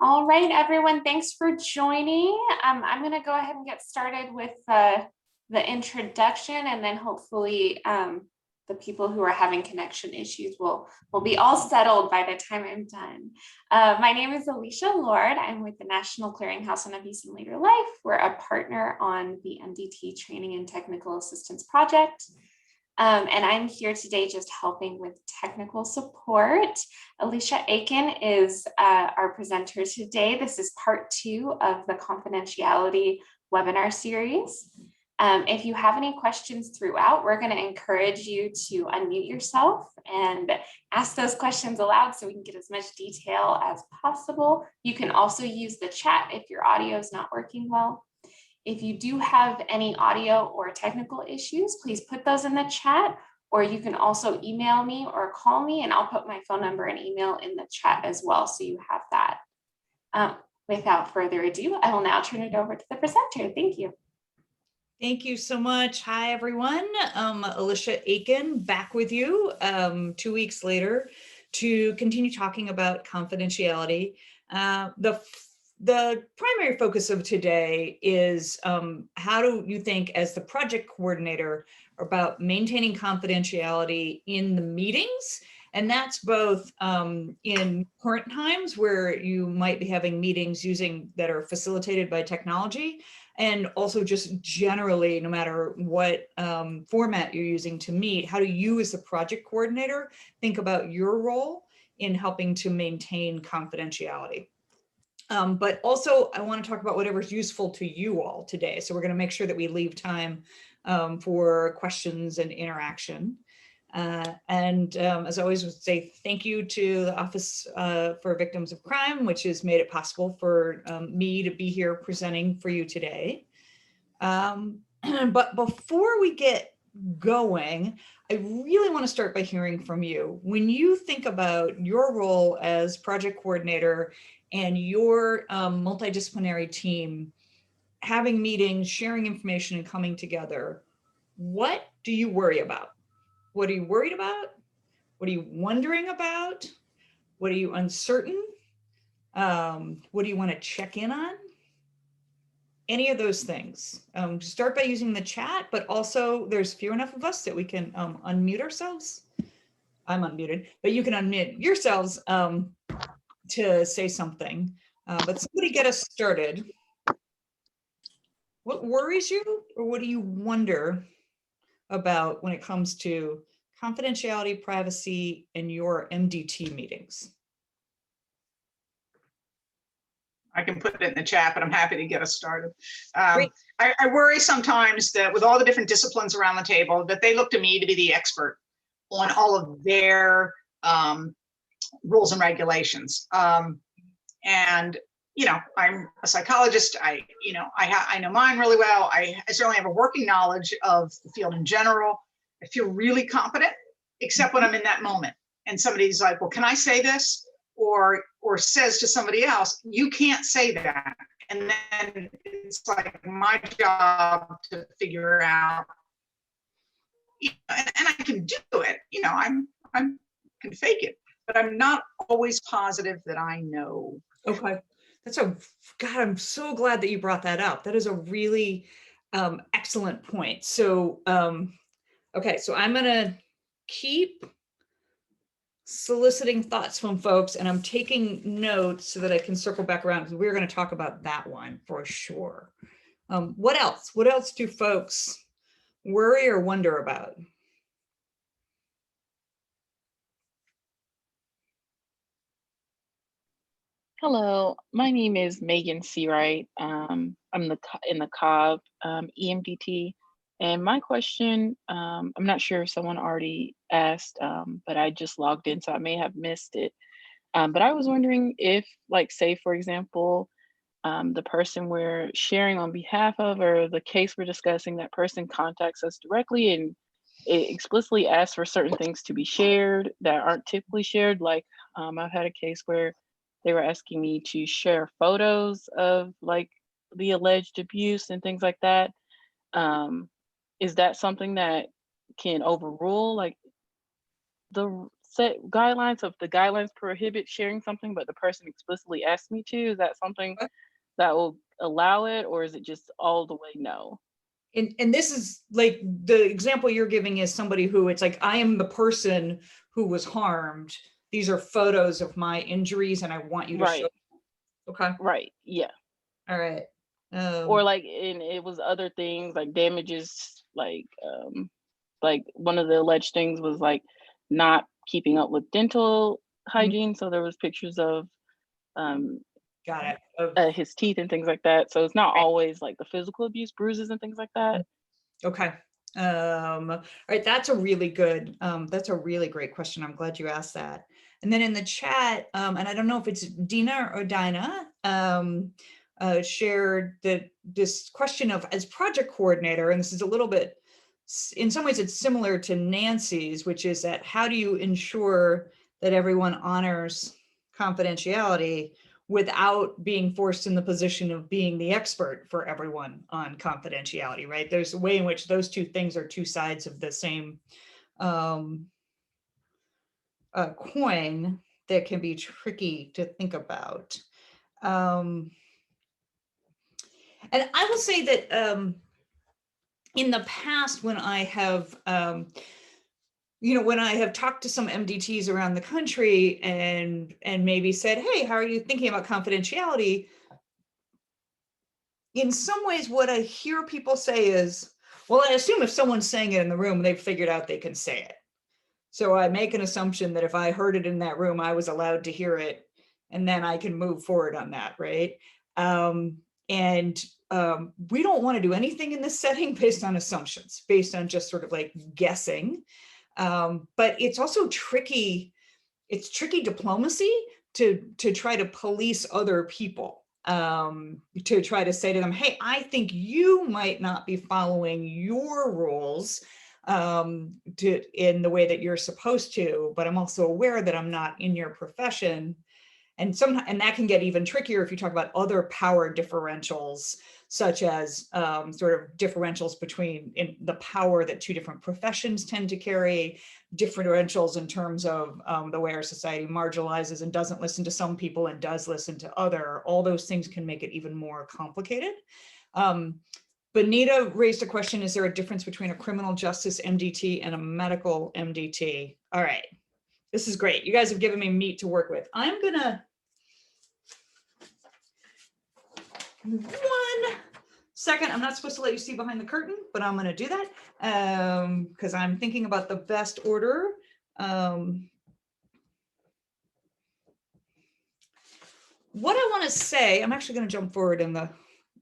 All right, everyone, thanks for joining. I'm going to go ahead and get started with the introduction, and then hopefully the people who are having connection issues will be all settled by the time I'm done. My name is Alicia Lord. I'm with the National Clearinghouse on Abuse and Later Life. We're a partner on the MDT Training and Technical Assistance Project. And I'm here today just helping with technical support. Alicia Aiken is our presenter today. This is part 2 of the Confidentiality webinar series. If you have any questions throughout, we're going to encourage you to unmute yourself and ask those questions aloud so we can get as much detail as possible. You can also use the chat if your audio is not working well. If you do have any audio or technical issues, please put those in the chat, or you can also email me or call me, and I'll put my phone number and email in the chat as well, so you have that. Without further ado, I will now turn it over to the presenter. Thank you. Thank you so much. Hi, everyone. Alicia Aiken back with you 2 weeks later to continue talking about confidentiality. The primary focus of today is how do you think, as the project coordinator, about maintaining confidentiality in the meetings? And that's both in current times where you might be having meetings that are facilitated by technology, and also just generally, no matter what format you're using to meet, how do you as the project coordinator think about your role in helping to maintain confidentiality? But also I want to talk about whatever's useful to you all today. So we're going to make sure that we leave time for questions and interaction. As I always would say, thank you to the Office for Victims of Crime, which has made it possible for me to be here presenting for you today. But before we get going, I really want to start by hearing from you. When you think about your role as project coordinator and your multidisciplinary team having meetings, sharing information, and coming together, what do you worry about? What are you worried about? What are you wondering about? What are you uncertain? What do you want to check in on? Any of those things. Start by using the chat, but also there's few enough of us that we can unmute ourselves. I'm unmuted, but you can unmute yourselves to say something. But somebody get us started. What worries you, or what do you wonder about when it comes to confidentiality, privacy, and your MDT meetings? I can put it in the chat, but I'm happy to get us started. I worry sometimes that with all the different disciplines around the table, that they look to me to be the expert on all of their rules and regulations. And you know, I'm a psychologist. I know mine really well. I certainly have a working knowledge of the field in general. I feel really competent, except when I'm in that moment and somebody's like, well, can I say this? Or says to somebody else, you can't say that. And then it's like my job to figure out, you know, and I can do it, you know, I can fake it, but I'm not always positive that I know. Okay. God, I'm so glad that you brought that up. That is a really excellent point. So, okay, so I'm gonna keep soliciting thoughts from folks, and I'm taking notes so that I can circle back around, because we're gonna talk about that one for sure. What else? What else do folks worry or wonder about? Hello, my name is Megan Seawright. I'm in the Cobb EMDT, and my question, I'm not sure if someone already asked, but I just logged in, so I may have missed it. But I was wondering if, like, say, for example, the person we're sharing on behalf of, or the case we're discussing, that person contacts us directly and it explicitly asks for certain things to be shared that aren't typically shared. Like, I've had a case where they were asking me to share photos of like the alleged abuse and things like that. Is that something that can overrule like the set guidelines. So if the guidelines prohibit sharing something, but the person explicitly asked me to, is that something that will allow it, or is it just all the way no? And this is like the example you're giving is somebody who it's like, I am the person who was harmed. These are photos of my injuries and I want you to show. Right. Okay. Right. Yeah. All right. Or like, and it was other things like damages, like one of the alleged things was like not keeping up with dental hygiene. So there was pictures of got it. his teeth and things like that. So it's not Right. always like the physical abuse, bruises and things like that. Okay. All right. That's a really great question. I'm glad you asked that. And then in the chat, and I don't know if it's Dina or Dinah, shared that this question of, as project coordinator, and this is a little bit, in some ways it's similar to Nancy's, which is that how do you ensure that everyone honors confidentiality without being forced in the position of being the expert for everyone on confidentiality, right? There's a way in which those two things are two sides of the same coin that can be tricky to think about. And I will say that in the past, when I have, when I have talked to some MDTs around the country and maybe said, hey, how are you thinking about confidentiality? In some ways, what I hear people say is, well, I assume if someone's saying it in the room, they've figured out they can say it. So I make an assumption that if I heard it in that room, I was allowed to hear it, and then I can move forward on that, right? We don't want to do anything in this setting based on assumptions, based on just sort of like guessing. But it's also tricky. It's tricky diplomacy to try to police other people, to try to say to them, hey, I think you might not be following your rules in the way that you're supposed to, but I'm also aware that I'm not in your profession. And that can get even trickier if you talk about other power differentials, such as sort of differentials between the power that two different professions tend to carry, differentials in terms of the way our society marginalizes and doesn't listen to some people and does listen to other. All those things can make it even more complicated. Benita raised a question, is there a difference between a criminal justice MDT and a medical MDT? All right. This is great. You guys have given me meat to work with. I'm gonna, 1 second, I'm not supposed to let you see behind the curtain, but I'm gonna do that because I'm thinking about the best order. What I wanna say, I'm actually gonna jump forward in the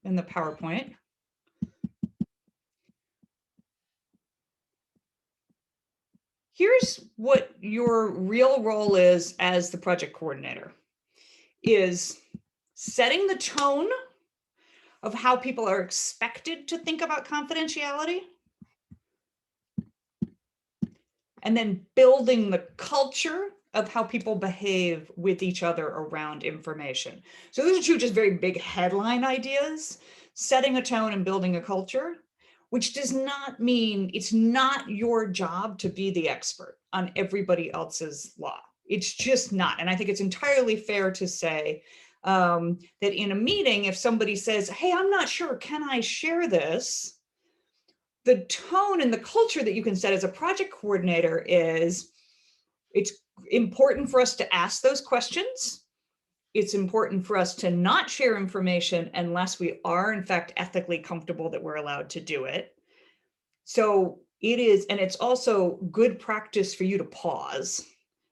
PowerPoint. Here's what your real role is as the project coordinator, is setting the tone of how people are expected to think about confidentiality, and then building the culture of how people behave with each other around information. So those are two just very big headline ideas, setting a tone and building a culture, which does not mean it's not your job to be the expert on everybody else's law. It's just not. And I think it's entirely fair to say that in a meeting, if somebody says, hey, I'm not sure, can I share this? The tone and the culture that you can set as a project coordinator is, it's important for us to ask those questions. It's important for us to not share information unless we are in fact ethically comfortable that we're allowed to do it. So it is, and it's also good practice for you to pause.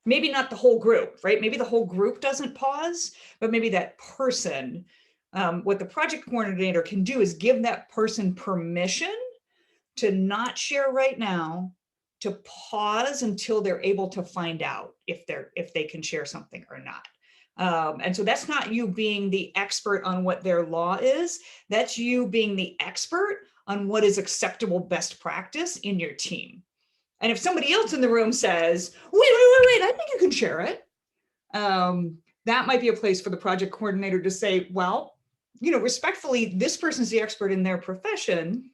Maybe not the whole group, right? Maybe the whole group doesn't pause, but maybe that person, what the project coordinator can do is give that person permission to not share right now, to pause until they're able to find out if they can share something or not. And so that's not you being the expert on what their law is. That's you being the expert on what is acceptable best practice in your team. And if somebody else in the room says, wait, I think you can share it. That might be a place for the project coordinator to say, well, respectfully, this person's the expert in their profession.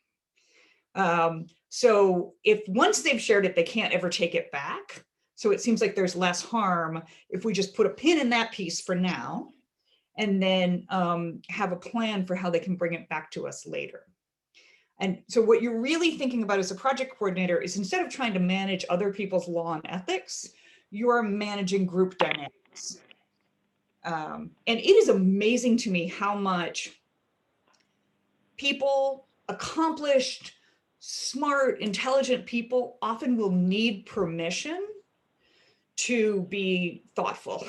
So if once they've shared it, they can't ever take it back. So it seems like there's less harm if we just put a pin in that piece for now, and then have a plan for how they can bring it back to us later. And so what you're really thinking about as a project coordinator is, instead of trying to manage other people's law and ethics, you're managing group dynamics. And it is amazing to me how much people, accomplished, smart, intelligent people, often will need permission to be thoughtful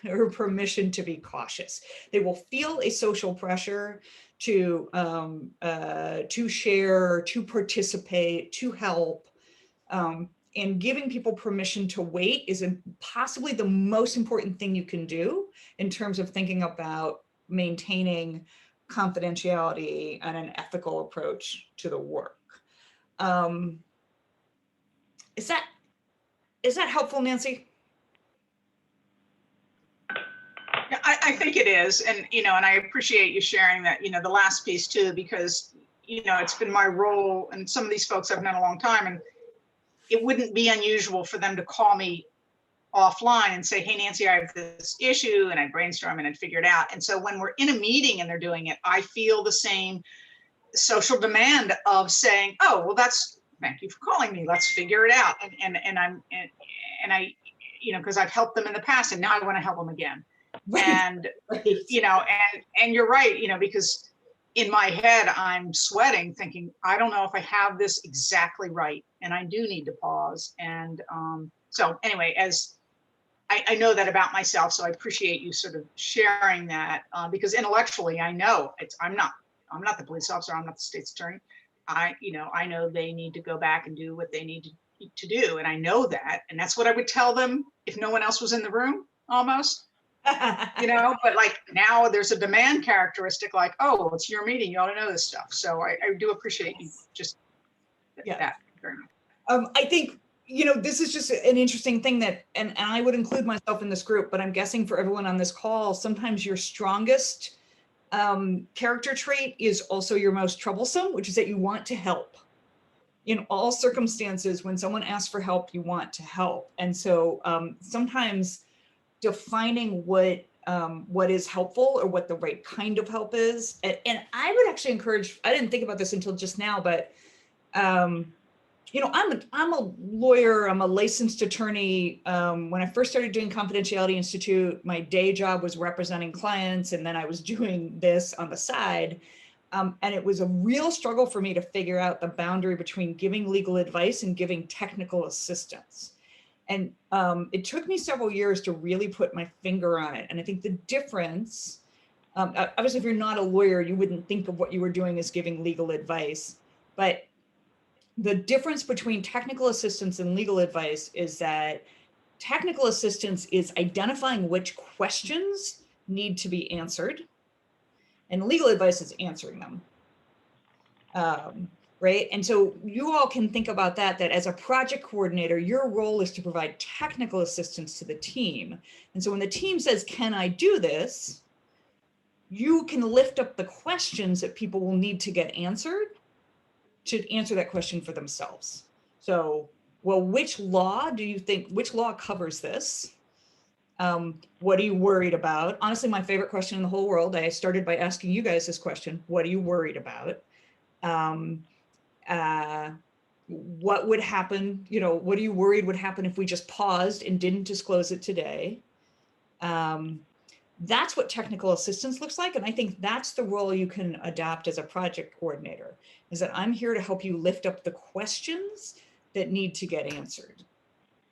or permission to be cautious. They will feel a social pressure to share, to participate, to help. And giving people permission to wait is possibly the most important thing you can do in terms of thinking about maintaining confidentiality and an ethical approach to the work. Is that helpful, Nancy? Yeah, I think it is. And, and I appreciate you sharing that, the last piece too, because, it's been my role, and some of these folks I've known a long time, and it wouldn't be unusual for them to call me offline and say, hey, Nancy, I have this issue, and I brainstorm and I'd figure it out. And so when we're in a meeting and they're doing it, I feel the same social demand of saying, oh, well, thank you for calling me. Let's figure it out. And I, because I've helped them in the past, and now I want to help them again. Right. And, Right. and you're right, because in my head, I'm sweating thinking, I don't know if I have this exactly right. And I do need to pause. And so anyway, as I know that about myself, so I appreciate you sort of sharing that, because intellectually, I know I'm not the police officer, I'm not the state's attorney. I know they need to go back and do what they need to do. And I know that, and that's what I would tell them if no one else was in the room, almost. But like now there's a demand characteristic, like, oh, it's your meeting, you ought to know this stuff. So I do appreciate you just that very much. I think, this is just an interesting thing that, and I would include myself in this group, but I'm guessing for everyone on this call, sometimes your strongest character trait is also your most troublesome, which is that you want to help. In all circumstances, when someone asks for help, you want to help. And so sometimes defining what is helpful, or what the right kind of help is. And I would actually encourage, I didn't think about this until just now, but I'm a lawyer, I'm a licensed attorney. When I first started doing Confidentiality Institute, my day job was representing clients, and then I was doing this on the side. And it was a real struggle for me to figure out the boundary between giving legal advice and giving technical assistance. And it took me several years to really put my finger on it. And I think the difference, obviously, if you're not a lawyer, you wouldn't think of what you were doing as giving legal advice. But the difference between technical assistance and legal advice is that technical assistance is identifying which questions need to be answered, and legal advice is answering them. Right? And so you all can think about that as a project coordinator, your role is to provide technical assistance to the team. And so when the team says, can I do this? You can lift up the questions that people will need to get answered to answer that question for themselves. So, well, which law covers this? What are you worried about? Honestly, my favorite question in the whole world, I started by asking you guys this question: what are you worried about? What would happen, what are you worried would happen if we just paused and didn't disclose it today? That's what technical assistance looks like. And I think that's the role you can adopt as a project coordinator, is that I'm here to help you lift up the questions that need to get answered.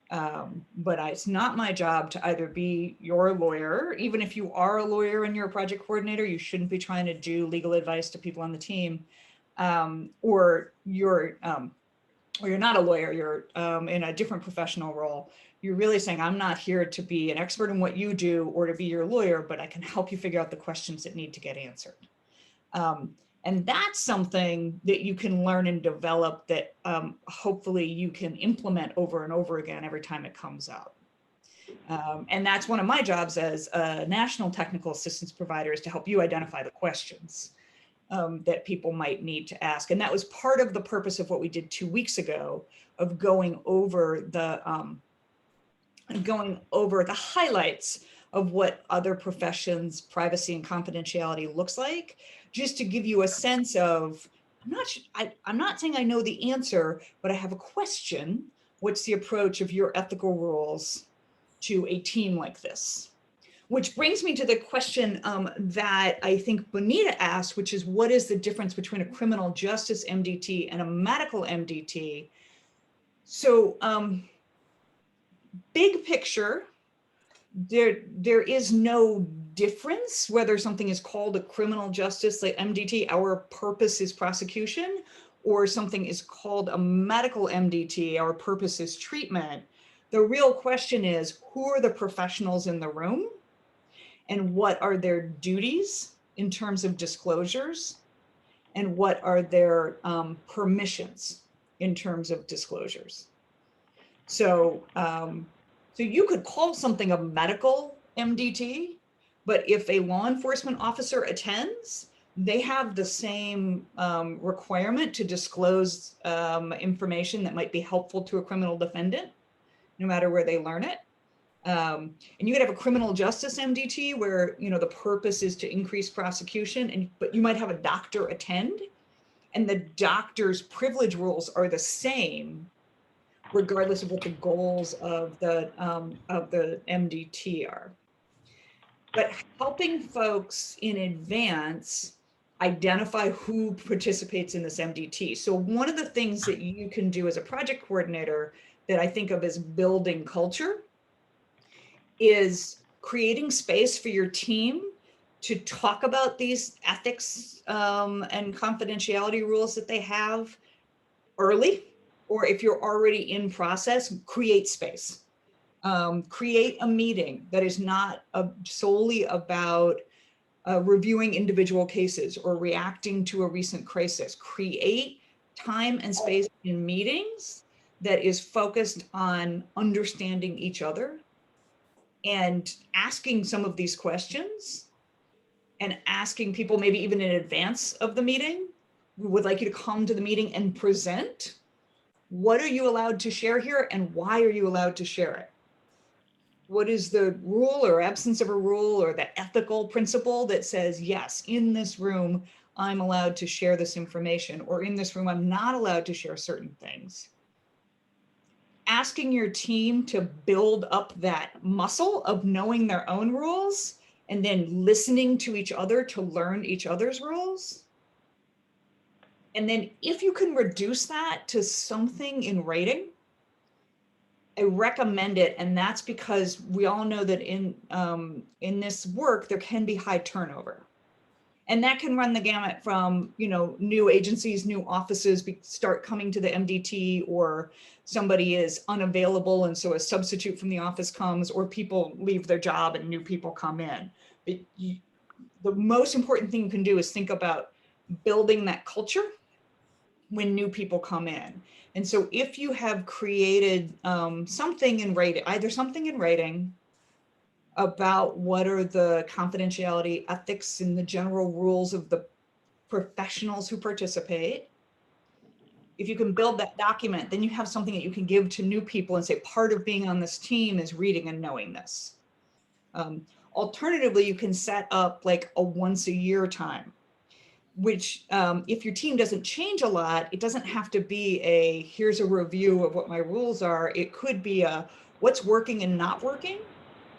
But it's not my job to either be your lawyer. Even if you are a lawyer and you're a project coordinator, you shouldn't be trying to do legal advice to people on the team. Or you're not a lawyer, you're in a different professional role. You're really saying, I'm not here to be an expert in what you do or to be your lawyer, but I can help you figure out the questions that need to get answered. And that's something that you can learn and develop that hopefully you can implement over and over again every time it comes out. And that's one of my jobs as a national technical assistance provider, is to help you identify the questions that people might need to ask. And that was part of the purpose of what we did 2 weeks ago, of going over going over the highlights of what other professions' privacy and confidentiality looks like, just to give you a sense of, I'm not saying I know the answer, but I have a question. What's the approach of your ethical rules to a team like this? Which brings me to the question that I think Bonita asked, which is, what is the difference between a criminal justice MDT and a medical MDT? So big picture, there is no difference whether something is called a criminal justice, like MDT, our purpose is prosecution, or something is called a medical MDT, our purpose is treatment. The real question is, who are the professionals in the room, and what are their duties in terms of disclosures, and what are their permissions in terms of disclosures. So, so you could call something a medical MDT, but if a law enforcement officer attends, they have the same requirement to disclose information that might be helpful to a criminal defendant, no matter where they learn it. And you could have a criminal justice MDT where, you know, the purpose is to increase prosecution, but you might have a doctor attend, and the doctor's privilege rules are the same, regardless of what the goals of the MDT are. But helping folks in advance identify who participates in this MDT. So one of the things that you can do as a project coordinator that I think of as building culture is creating space for your team to talk about these ethics and confidentiality rules that they have early, or if you're already in process, create space. Create a meeting that is not solely about reviewing individual cases or reacting to a recent crisis. Create time and space in meetings that is focused on understanding each other and asking some of these questions, and asking people maybe even in advance of the meeting, we would like you to come to the meeting and present. What are you allowed to share here, and why are you allowed to share it? What is the rule or absence of a rule or the ethical principle that says, yes, in this room, I'm allowed to share this information, or in this room, I'm not allowed to share certain things. Asking your team to build up that muscle of knowing their own rules, and then listening to each other to learn each other's rules. And then if you can reduce that to something in writing, I recommend it. And that's because we all know that in this work, there can be high turnover. And that can run the gamut from, you know, new agencies, new offices start coming to the MDT, or somebody is unavailable and so a substitute from the office comes, or people leave their job and new people come in. But the most important thing you can do is think about building that culture when new people come in. And so if you have created something in writing, either something in writing about what are the confidentiality ethics and the general rules of the professionals who participate, if you can build that document, then you have something that you can give to new people and say, part of being on this team is reading and knowing this. Alternatively, you can set up like a once a year time, which if your team doesn't change a lot, it doesn't have to be a, here's a review of what my rules are. It could be a, what's working and not working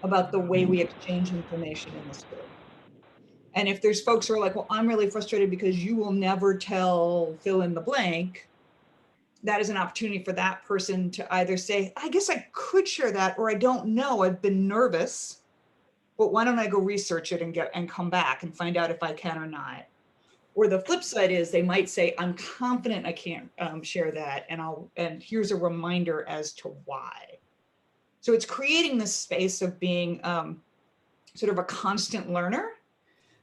about the way we exchange information in this group. And if there's folks who are like, well, I'm really frustrated because you will never tell fill in the blank, that is an opportunity for that person to either say, I guess I could share that, or I don't know, I've been nervous, but why don't I go research it and come back and find out if I can or not. Or the flip side is they might say, I'm confident I can't share that, and here's a reminder as to why. So it's creating this space of being sort of a constant learner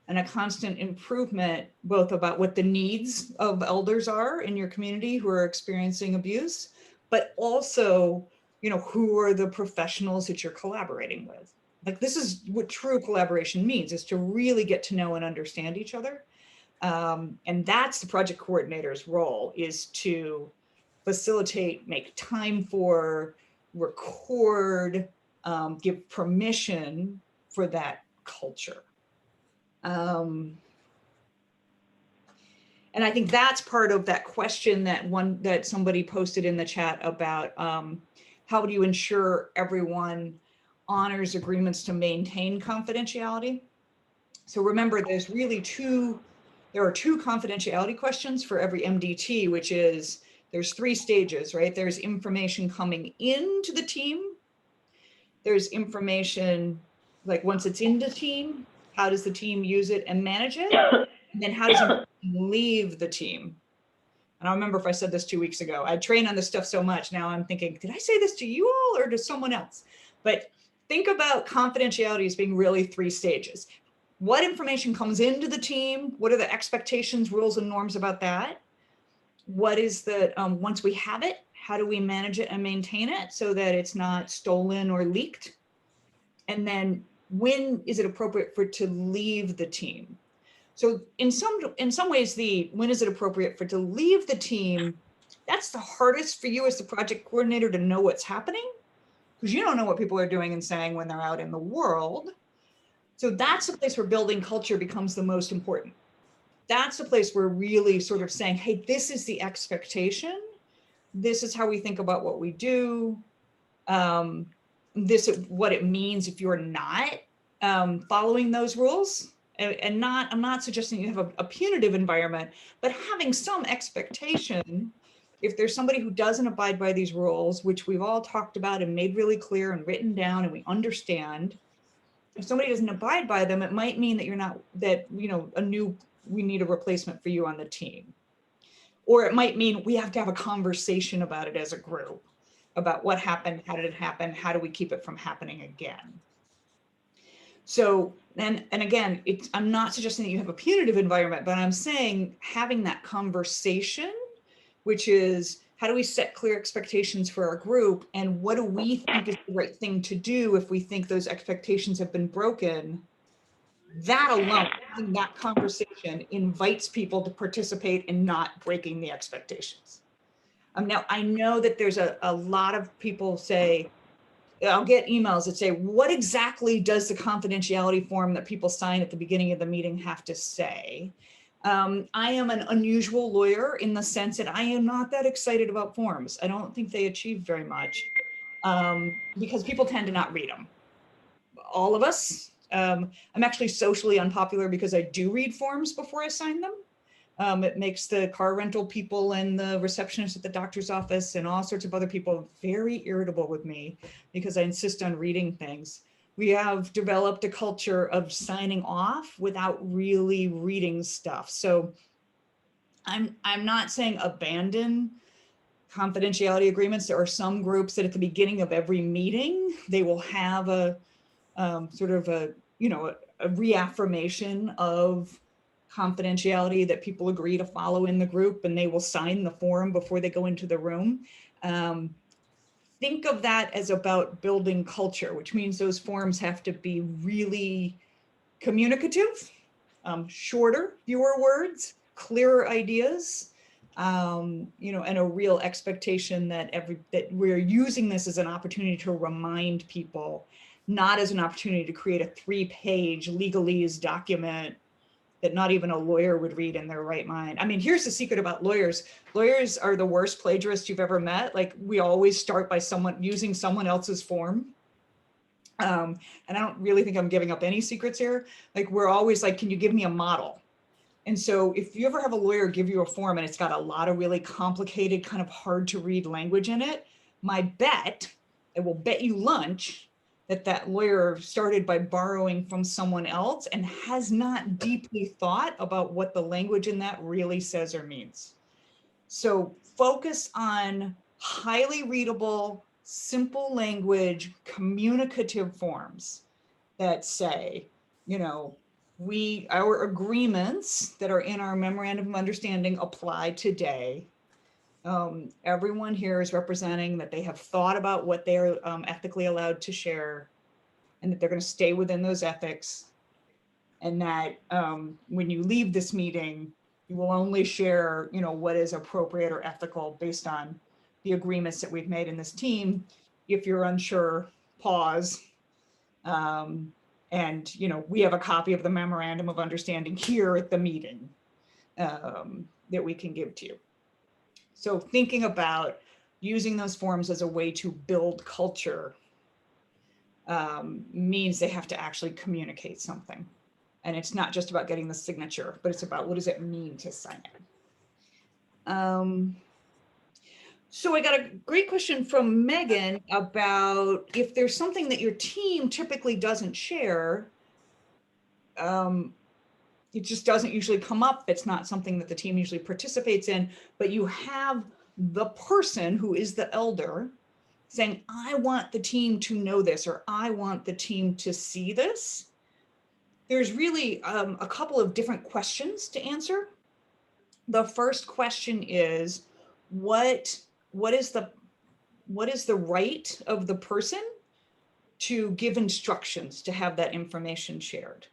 and a constant improvement, both about what the needs of elders are in your community who are experiencing abuse, but also, you know, who are the professionals that you're collaborating with. Like, this is what true collaboration means, is to really get to know and understand each other. And that's the project coordinator's role, is to facilitate, make time for, record, give permission for that culture. And I think that's part of that question that somebody posted in the chat about how do you ensure everyone honors agreements to maintain confidentiality? So remember, there are two confidentiality questions for every MDT, which is there's 3 stages, right? There's information coming into the team. There's information, like once it's in the team, how does the team use it and manage it? And then how does it leave the team? And I remember if I said this 2 weeks ago, I train on this stuff so much. Now I'm thinking, did I say this to you all or to someone else? But think about confidentiality as being really 3 stages. What information comes into the team? What are the expectations, rules, and norms about that? What is the, once we have it, how do we manage it and maintain it so that it's not stolen or leaked? And then when is it appropriate for it to leave the team? So in some ways, when is it appropriate for it to leave the team? That's the hardest for you as the project coordinator to know what's happening, because you don't know what people are doing and saying when they're out in the world. So that's the place where building culture becomes the most important. That's the place where really sort of saying, hey, this is the expectation. This is how we think about what we do. This is what it means if you're not following those rules. And I'm not suggesting you have a punitive environment, but having some expectation. If there's somebody who doesn't abide by these rules, which we've all talked about and made really clear and written down and we understand, if somebody doesn't abide by them, it might mean that you're not, that, you know, we need a replacement for you on the team. Or it might mean we have to have a conversation about it as a group, about what happened, how did it happen, how do we keep it from happening again? So, and again, I'm not suggesting that you have a punitive environment, but I'm saying having that conversation, which is how do we set clear expectations for our group, and what do we think is the right thing to do if we think those expectations have been broken? That alone, having that conversation invites people to participate in not breaking the expectations. Now, I know that there's a lot of people say, I'll get emails that say, what exactly does the confidentiality form that people sign at the beginning of the meeting have to say? I am an unusual lawyer in the sense that I am not that excited about forms. I don't think they achieve very much because people tend to not read them. All of us. I'm actually socially unpopular because I do read forms before I sign them. It makes the car rental people and the receptionist at the doctor's office and all sorts of other people very irritable with me because I insist on reading things. We have developed a culture of signing off without really reading stuff. So I'm not saying abandon confidentiality agreements. There are some groups that at the beginning of every meeting, they will have a sort of a reaffirmation of confidentiality that people agree to follow in the group, and they will sign the form before they go into the room. Think of that as about building culture, which means those forms have to be really communicative, shorter, fewer words, clearer ideas, and a real expectation that we're using this as an opportunity to remind people, not as an opportunity to create a 3-page legalese document that not even a lawyer would read in their right mind. I mean, here's the secret about lawyers. Lawyers are the worst plagiarists you've ever met. Like, we always start by using someone else's form. And I don't really think I'm giving up any secrets here. Like, we're always like, can you give me a model? And so if you ever have a lawyer give you a form and it's got a lot of really complicated, kind of hard to read language in it, I will bet you lunch that lawyer started by borrowing from someone else and has not deeply thought about what the language in that really says or means. So focus on highly readable, simple language, communicative forms that say, our agreements that are in our memorandum of understanding apply today. Everyone here is representing that they have thought about what they're ethically allowed to share, and that they're going to stay within those ethics, and that when you leave this meeting, you will only share, what is appropriate or ethical based on the agreements that we've made in this team. If you're unsure, pause. And, we have a copy of the memorandum of understanding here at the meeting that we can give to you. So thinking about using those forms as a way to build culture means they have to actually communicate something. And it's not just about getting the signature, but it's about what does it mean to sign it. So I got a great question from Megan about if there's something that your team typically doesn't share, it just doesn't usually come up. It's not something that the team usually participates in, but you have the person who is the elder saying, I want the team to know this, or I want the team to see this. There's really a couple of different questions to answer. The first question is, what is the right of the person to give instructions to have that information shared?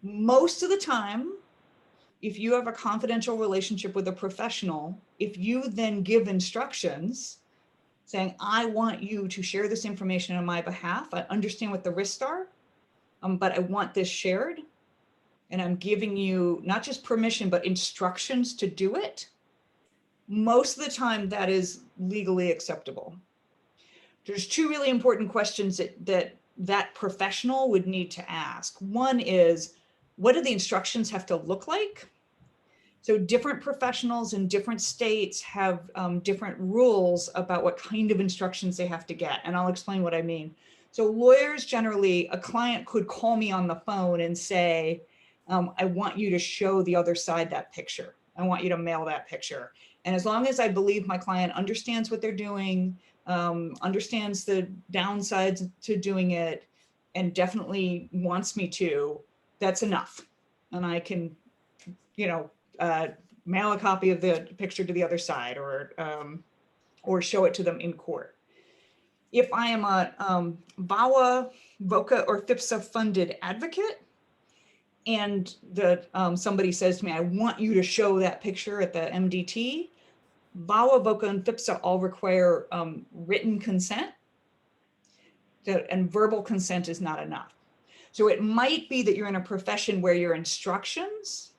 Most of the time, if you have a confidential relationship with a professional, if you then give instructions saying, I want you to share this information on my behalf, I understand what the risks are, but I want this shared, and I'm giving you not just permission, but instructions to do it, most of the time that is legally acceptable. There's two really important questions that professional would need to ask. One is, what do the instructions have to look like? So different professionals in different states have different rules about what kind of instructions they have to get. And I'll explain what I mean. So lawyers, generally, a client could call me on the phone and say, I want you to show the other side that picture. I want you to mail that picture. And as long as I believe my client understands what they're doing, understands the downsides to doing it, and definitely wants me to, that's enough. And I can, mail a copy of the picture to the other side, or show it to them in court. If I am a VAWA, VOCA, or FIPSA funded advocate, and somebody says to me, I want you to show that picture at the MDT, VAWA, VOCA, and FIPSA all require written consent, and verbal consent is not enough. So it might be that you're in a profession where your instructions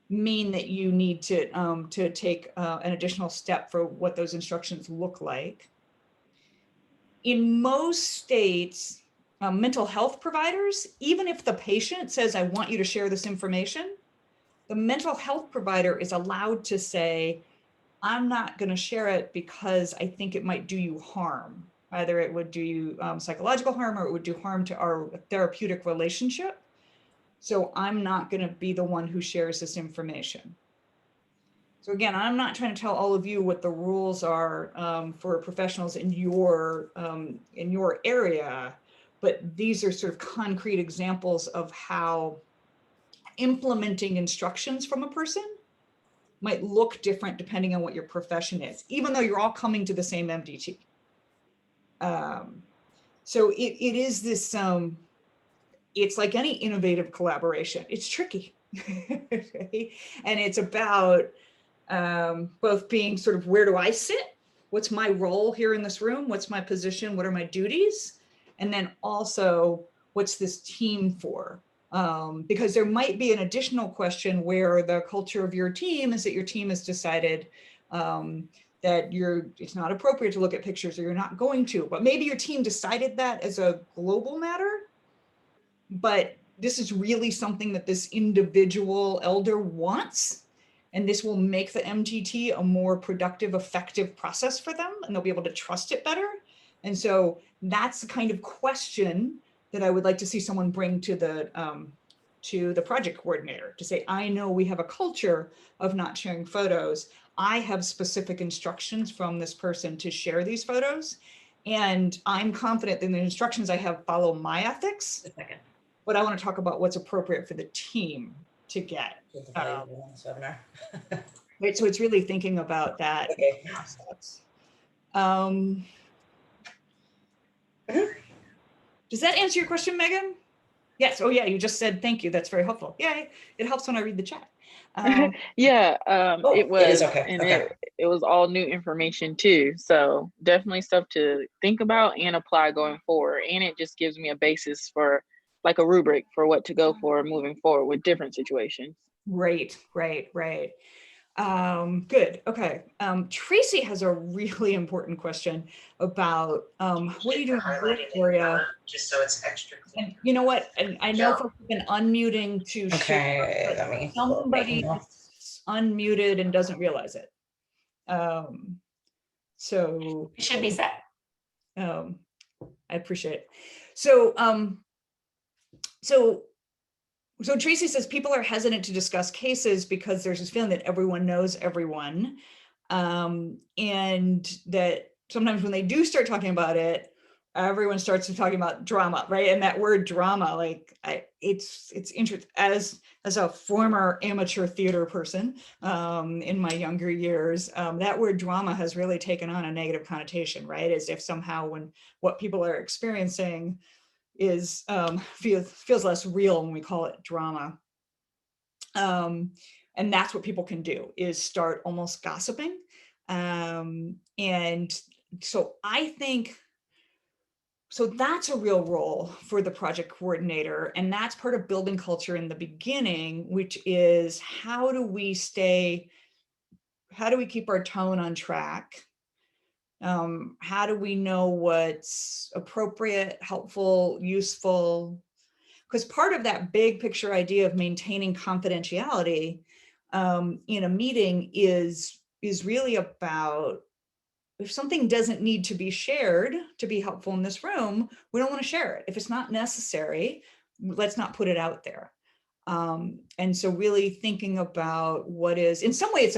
mean that you need to take an additional step for what those instructions look like. In most states, mental health providers, even if the patient says, I want you to share this information, the mental health provider is allowed to say, I'm not going to share it because I think it might do you harm. Either it would do you psychological harm, or it would do harm to our therapeutic relationship. So I'm not going to be the one who shares this information. So again, I'm not trying to tell all of you what the rules are for professionals in your area, but these are sort of concrete examples of how implementing instructions from a person might look different depending on what your profession is, even though you're all coming to the same MDT. So it is this, it's like any innovative collaboration. It's tricky, right? And it's about both being sort of, where do I sit? What's my role here in this room? What's my position? What are my duties? And then also, what's this team for? Because there might be an additional question where the culture of your team is that your team has decided that it's not appropriate to look at pictures, or you're not going to, but maybe your team decided that as a global matter, but this is really something that this individual elder wants, and this will make the MDT a more productive, effective process for them, and they'll be able to trust it better. And so that's the kind of question that I would like to see someone bring to the project coordinator, to say, I know we have a culture of not sharing photos. I have specific instructions from this person to share these photos, and I'm confident that the instructions I have follow my ethics. But I want to talk about what's appropriate for the team to get. Right, so it's really thinking about that process. Does that answer your question, Megan? Yes. Oh yeah, you just said thank you. That's very helpful. Yay. It helps when I read the chat. Yeah, it It is was, okay. and Okay. it was all new information too. So definitely stuff to think about and apply going forward. And it just gives me a basis for like a rubric for what to go for moving forward with different situations. Right. Good. Okay. Tracy has a really important question about what do you do in the work area? Just so it's extra clear. And you know what? And I know folks have been unmuting to share, Okay, but let me. somebody is unmuted and doesn't realize it. So It should be set. I appreciate it. So so Tracy says people are hesitant to discuss cases because there's this feeling that everyone knows everyone. And that sometimes when they do start talking about it, everyone starts talking about drama, right? And that word drama, like it's interesting. As a former amateur theater person in my younger years, that word drama has really taken on a negative connotation, right? As if somehow when what people are experiencing is feels less real when we call it drama. And that's what people can do, is start almost gossiping. And so I think, so that's a real role for the project coordinator. And that's part of building culture in the beginning, which is how do we keep our tone on track? How do we know what's appropriate, helpful, useful? Because part of that big picture idea of maintaining confidentiality in a meeting is really about, if something doesn't need to be shared to be helpful in this room, we don't want to share it. If it's not necessary, let's not put it out there. And so really thinking about what is, in some way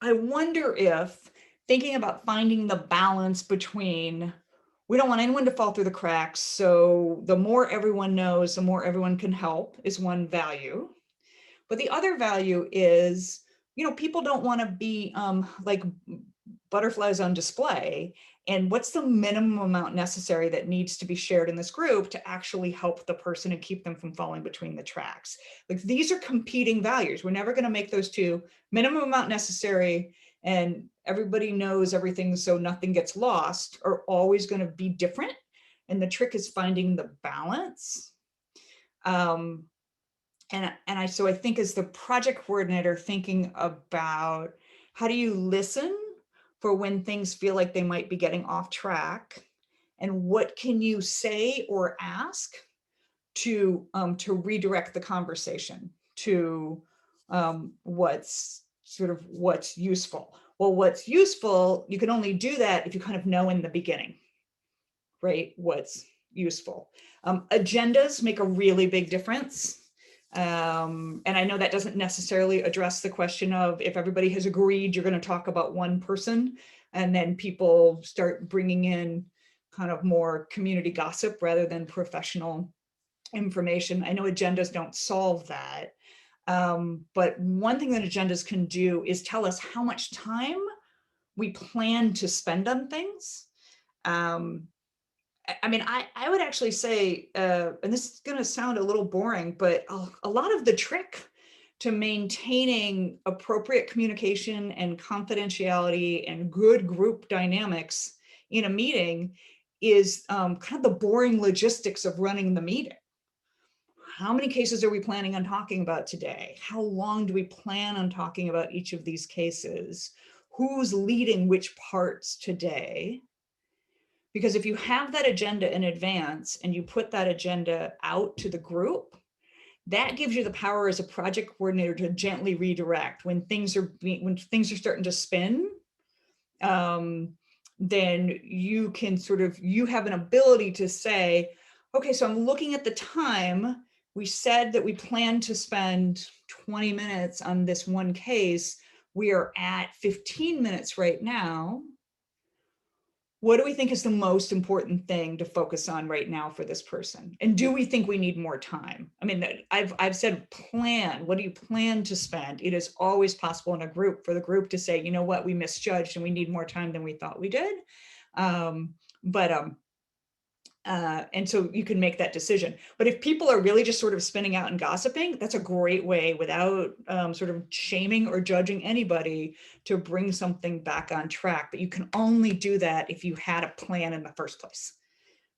I wonder if thinking about finding the balance between, we don't want anyone to fall through the cracks. So the more everyone knows, the more everyone can help is one value. But the other value is, people don't want to be like butterflies on display. And what's the minimum amount necessary that needs to be shared in this group to actually help the person and keep them from falling between the tracks? Like, these are competing values. We're never going to make those two. Minimum amount necessary and everybody knows everything so nothing gets lost are always going to be different. And the trick is finding the balance. So I think as the project coordinator, thinking about how do you listen for when things feel like they might be getting off track, and what can you say or ask to redirect the conversation to what's useful. Well, what's useful, you can only do that if you kind of know in the beginning, right, what's useful. Agendas make a really big difference. And I know that doesn't necessarily address the question of, if everybody has agreed you're going to talk about one person, and then people start bringing in kind of more community gossip rather than professional information. I know agendas don't solve that. But one thing that agendas can do is tell us how much time we plan to spend on things. I mean, I would actually say, and this is going to sound a little boring, but a lot of the trick to maintaining appropriate communication and confidentiality and good group dynamics in a meeting is kind of the boring logistics of running the meeting. How many cases are we planning on talking about today? How long do we plan on talking about each of these cases? Who's leading which parts today? Because if you have that agenda in advance and you put that agenda out to the group, that gives you the power as a project coordinator to gently redirect when things are starting to spin. Then you can you have an ability to say, okay, so I'm looking at the time. We said that we plan to spend 20 minutes on this one case. We are at 15 minutes right now. What do we think is the most important thing to focus on right now for this person? And do we think we need more time? I mean, I've said plan. What do you plan to spend? It is always possible in a group for the group to say, you know what, we misjudged and we need more time than we thought we did. And so you can make that decision. But if people are really just sort of spinning out and gossiping, that's a great way, without sort of shaming or judging anybody, to bring something back on track. But you can only do that if you had a plan in the first place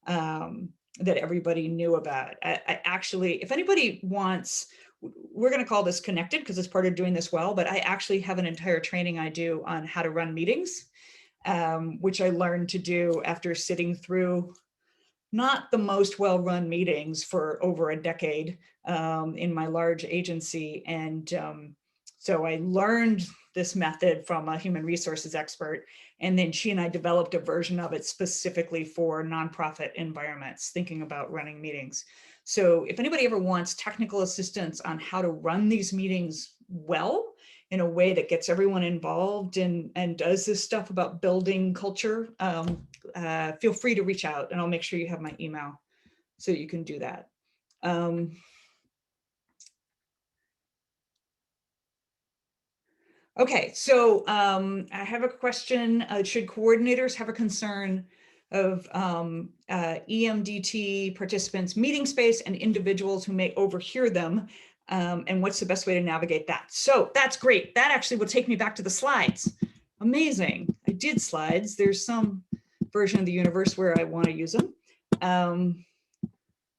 that everybody knew about. I actually, if anybody wants, we're going to call this connected because it's part of doing this well, but I actually have an entire training I do on how to run meetings, which I learned to do after sitting through not the most well-run meetings for over a decade in my large agency. And so I learned this method from a human resources expert, and then she and I developed a version of it specifically for nonprofit environments, thinking about running meetings. So if anybody ever wants technical assistance on how to run these meetings well, in a way that gets everyone involved and does this stuff about building culture, feel free to reach out, and I'll make sure you have my email so you can do that. Okay, so I have a question. Should coordinators have a concern of EMDT participants' meeting space and individuals who may overhear them? And what's the best way to navigate that? So that's great. That actually will take me back to the slides. Amazing. I did slides. There's some version of the universe where I want to use them.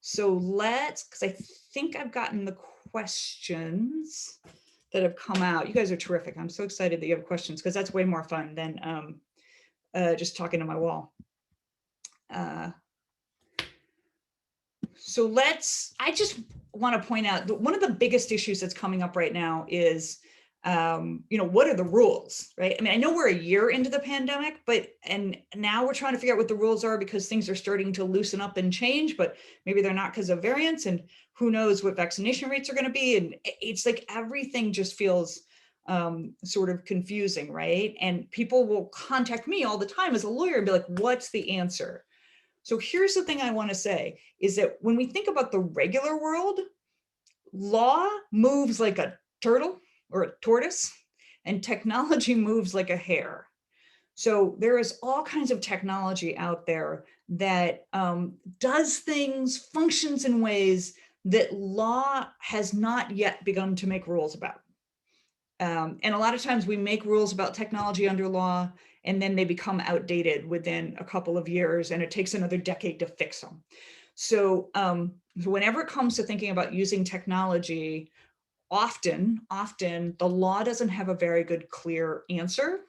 So let's, because I think I've gotten the questions that have come out. You guys are terrific. I'm so excited that you have questions, because that's way more fun than just talking to my wall. So I just want to point out that one of the biggest issues that's coming up right now is, what are the rules, right? I mean, I know we're a year into the pandemic, and now we're trying to figure out what the rules are because things are starting to loosen up and change, but maybe they're not because of variants, and who knows what vaccination rates are going to be. And it's like everything just feels sort of confusing, right? And people will contact me all the time as a lawyer and be like, what's the answer? So here's the thing I want to say is that when we think about the regular world, law moves like a turtle or a tortoise, and technology moves like a hare. So there is all kinds of technology out there that does things, functions in ways that law has not yet begun to make rules about. And a lot of times we make rules about technology under law, and then they become outdated within a couple of years, and it takes another decade to fix them. So whenever it comes to thinking about using technology, often the law doesn't have a very good, clear answer.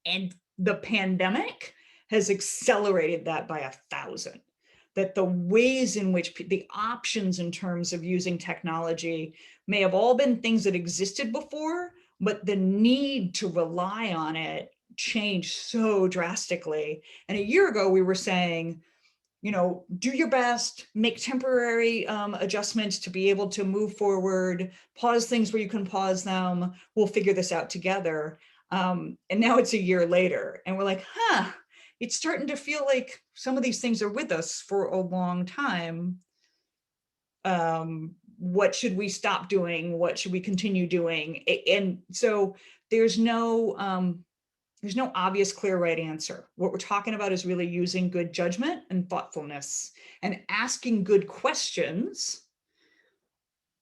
And the pandemic has accelerated that by 1,000. That the ways in which the options in terms of using technology may have all been things that existed before, but the need to rely on it changed so drastically. And a year ago, we were saying, do your best, make temporary adjustments to be able to move forward, pause things where you can pause them, we'll figure this out together. And now it's a year later, and we're like, it's starting to feel like some of these things are with us for a long time. What should we stop doing? What should we continue doing? And so there's no obvious, clear, right answer. What we're talking about is really using good judgment and thoughtfulness and asking good questions,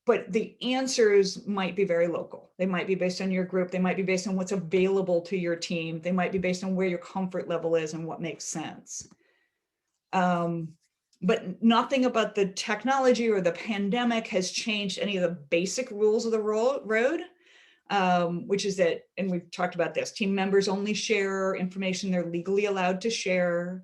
but the answers might be very local. They might be based on your group. They might be based on what's available to your team. They might be based on where your comfort level is and what makes sense. But nothing about the technology or the pandemic has changed any of the basic rules of the road. Which is that, and we've talked about this, team members only share information they're legally allowed to share.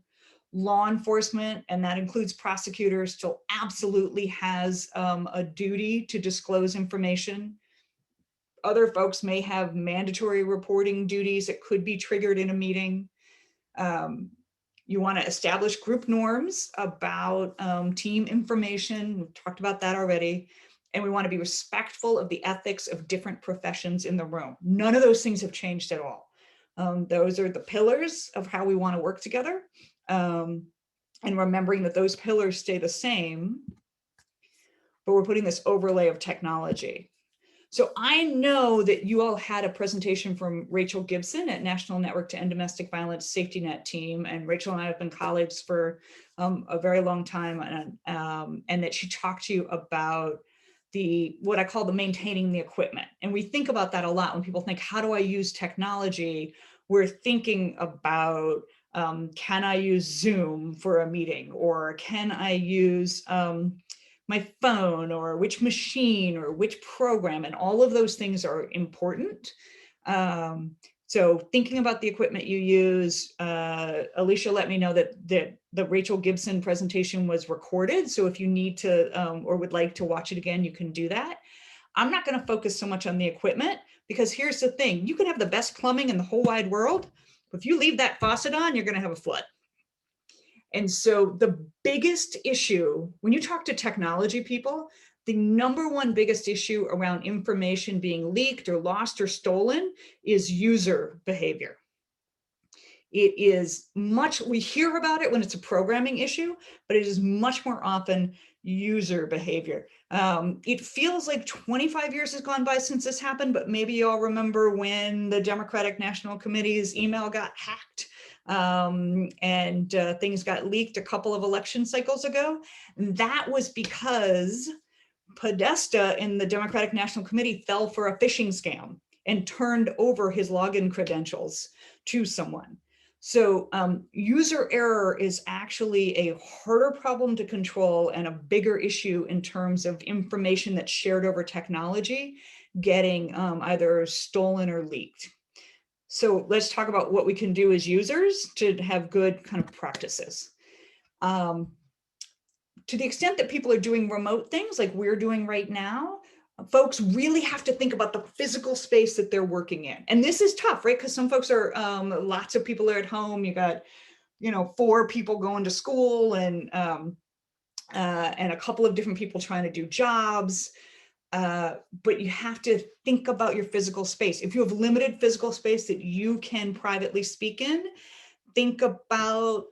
Law enforcement, and that includes prosecutors, still absolutely has a duty to disclose information. Other folks may have mandatory reporting duties that could be triggered in a meeting. You want to establish group norms about team information. We've talked about that already. And we want to be respectful of the ethics of different professions in the room. None of those things have changed at all. Those are the pillars of how we want to work together. And remembering that those pillars stay the same, but we're putting this overlay of technology. So I know that you all had a presentation from Rachel Gibson at National Network to End Domestic Violence Safety Net team. And Rachel and I have been colleagues for a very long time. And that she talked to you about what I call the maintaining the equipment. And we think about that a lot when people think, how do I use technology? We're thinking about, can I use Zoom for a meeting? Or can I use my phone, or which machine, or which program? And all of those things are important. So thinking about the equipment you use, Alicia let me know that the Rachel Gibson presentation was recorded. So if you need to, or would like to watch it again, you can do that. I'm not going to focus so much on the equipment, because here's the thing: you can have the best plumbing in the whole wide world, but if you leave that faucet on, you're going to have a flood. And so the biggest issue, when you talk to technology people, the number one biggest issue around information being leaked or lost or stolen is user behavior. It is we hear about it when it's a programming issue, but it is much more often user behavior. It feels like 25 years has gone by since this happened, but maybe you all remember when the Democratic National Committee's email got hacked. And things got leaked a couple of election cycles ago. And that was because Podesta in the Democratic National Committee fell for a phishing scam and turned over his login credentials to someone. So user error is actually a harder problem to control and a bigger issue in terms of information that's shared over technology getting either stolen or leaked. So let's talk about what we can do as users to have good kind of practices. To the extent that people are doing remote things like we're doing right now, folks really have to think about the physical space that they're working in. And this is tough, right? Because some folks are, lots of people are at home. You got, 4 people going to school and a couple of different people trying to do jobs. But you have to think about your physical space. If you have limited physical space that you can privately speak in, think about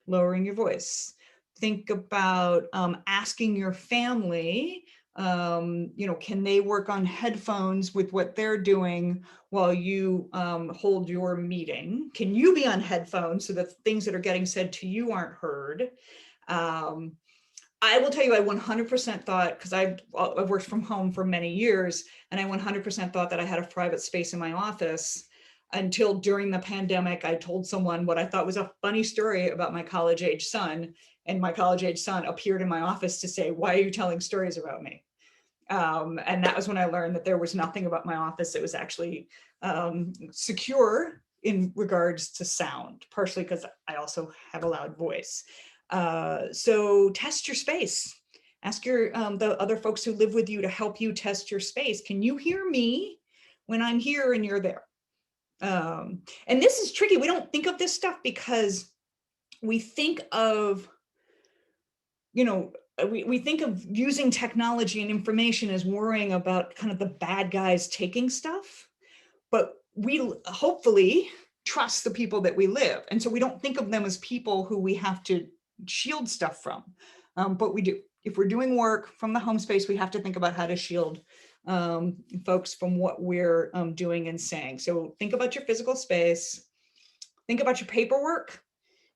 lowering your voice. Think about asking your family, can they work on headphones with what they're doing while you hold your meeting? Can you be on headphones so that things that are getting said to you aren't heard? I will tell you, I 100% thought, because I've worked from home for many years, and I 100% thought that I had a private space in my office until during the pandemic, I told someone what I thought was a funny story about my college-age son, and my college-age son appeared in my office to say, "Why are you telling stories about me?" And that was when I learned that there was nothing about my office that was actually secure in regards to sound, partially because I also have a loud voice. So test your space. Ask the other folks who live with you to help you test your space. Can you hear me when I'm here and you're there? And this is tricky. We don't think of this stuff because we think of, we think of using technology and information as worrying about kind of the bad guys taking stuff, but we hopefully trust the people that we live. And so we don't think of them as people who we have to shield stuff from, but we do. If we're doing work from the home space, we have to think about how to shield folks from what we're doing and saying. So think about your physical space. Think about your paperwork.